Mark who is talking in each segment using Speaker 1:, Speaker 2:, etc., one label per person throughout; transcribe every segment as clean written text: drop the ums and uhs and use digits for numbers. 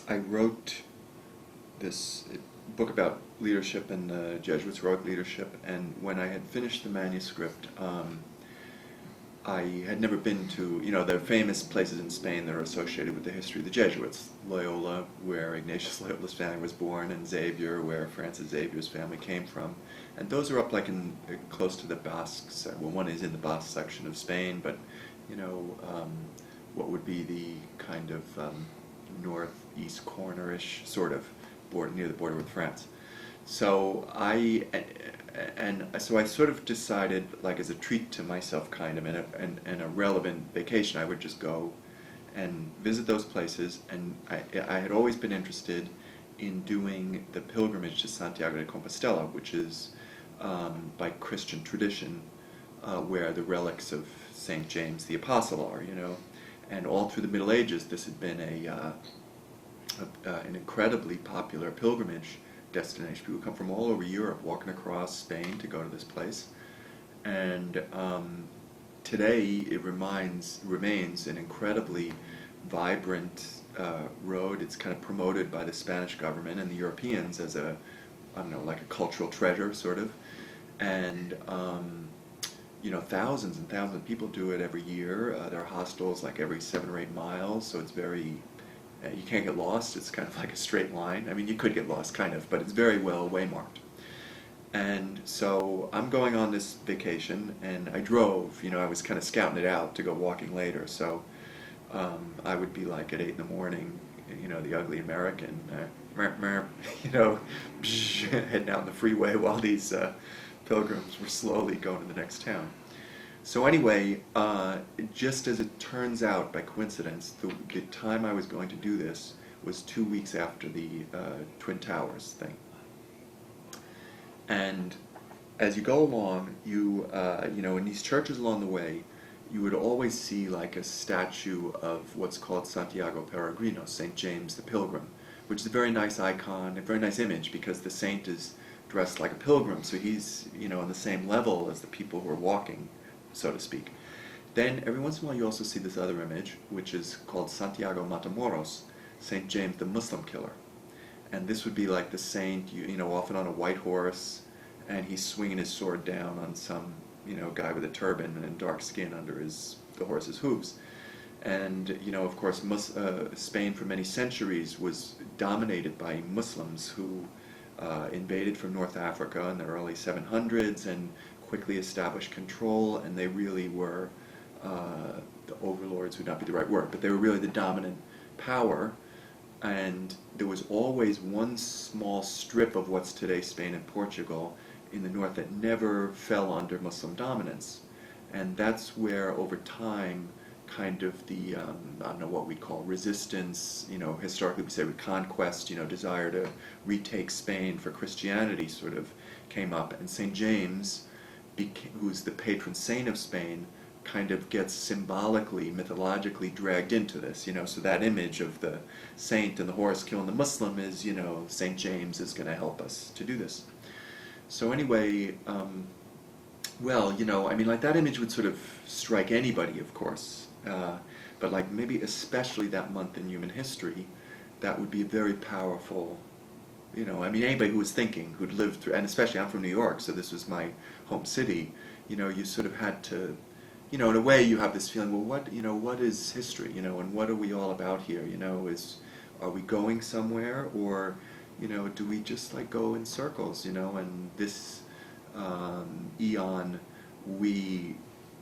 Speaker 1: I wrote this book about leadership and the Jesuits' heroic leadership, and when I had finished the manuscript, I had never been to, there are famous places in Spain that are associated with the history of the Jesuits. Loyola, where Ignatius Loyola's family was born, and Xavier, where Francis Xavier's family came from. And those are up like in close to the Basque, well, one is in the Basque section of Spain, but, you know, um, what would be the kind of northeast corner-ish sort of border, near the border with France. So so I sort of decided, like as a treat to myself, kind of, and a relevant vacation, I would just go and visit those places. And I had always been interested in doing the pilgrimage to Santiago de Compostela, which is by Christian tradition, where the relics of Saint James the Apostle are, And all through the Middle Ages, this had been an incredibly popular pilgrimage destination. People come from all over Europe, walking across Spain to go to this place. And today it remains an incredibly vibrant road. It's kind of promoted by the Spanish government and the Europeans as like a cultural treasure, sort of. And thousands and thousands of people do it every year. There are hostels like every 7 or 8 miles, so it's very, you can't get lost. It's kind of like a straight line. I mean, you could get lost, kind of, but it's very well waymarked. And so I'm going on this vacation, and I drove. I was kind of scouting it out to go walking later. So I would be like at 8 in the morning, the ugly American, heading out the freeway while these pilgrims were slowly going to the next town. So anyway, just as it turns out, by coincidence, the time I was going to do this was 2 weeks after the Twin Towers thing. And as you go along, in these churches along the way, you would always see like a statue of what's called Santiago Peregrino, St. James the Pilgrim, which is a very nice icon, a very nice image, because the saint is dressed like a pilgrim, so he's, on the same level as the people who are walking, so to speak. Then every once in a while you also see this other image, which is called Santiago Matamoros, St. James the Muslim killer. And this would be like the saint, often on a white horse, and he's swinging his sword down on some, guy with a turban and dark skin under the horse's hooves. And, of course, Spain for many centuries was dominated by Muslims who invaded from North Africa in the early 700s and quickly established control, and they really were, the overlords would not be the right word, but they were really the dominant power. And there was always one small strip of what's today Spain and Portugal in the north that never fell under Muslim dominance. And that's where, over time, kind of the, I don't know what we call resistance, historically we say reconquest, desire to retake Spain for Christianity sort of came up. And St. James, who's the patron saint of Spain, kind of gets symbolically, mythologically dragged into this, so that image of the saint and the horse killing the Muslim is, St. James is going to help us to do this. So anyway, like that image would sort of strike anybody, of course, but like maybe especially that month in human history, that would be a very powerful, anybody who was thinking, who'd lived through, and especially I'm from New York, so this was my home city, you sort of had to, in a way you have this feeling, well, what is history, and what are we all about here, are we going somewhere, or, do we just like go in circles, and this eon we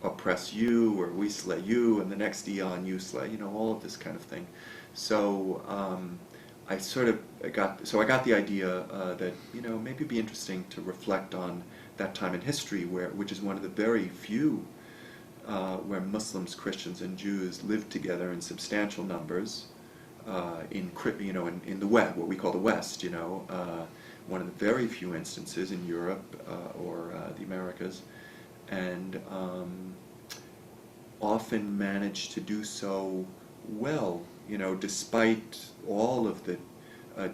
Speaker 1: oppress you, or we slay you, and the next eon you slay, all of this kind of thing. So I got the idea that, maybe it'd be interesting to reflect on that time in history, which is one of the very few where Muslims, Christians, and Jews lived together in substantial numbers in the West, what we call the West. One of the very few instances in Europe or the Americas, and often managed to do so well. Despite all of the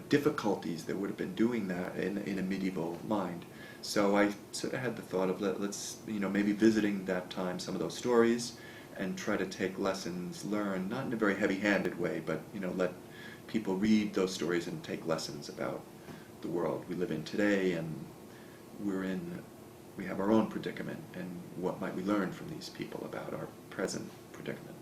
Speaker 1: difficulties that would have been doing that in a medieval mind. So I sort of had the thought of let's maybe visiting that time some of those stories and try to take lessons learned, not in a very heavy-handed way, but let people read those stories and take lessons about the world we live in today, and we have our own predicament, and what might we learn from these people about our present predicament.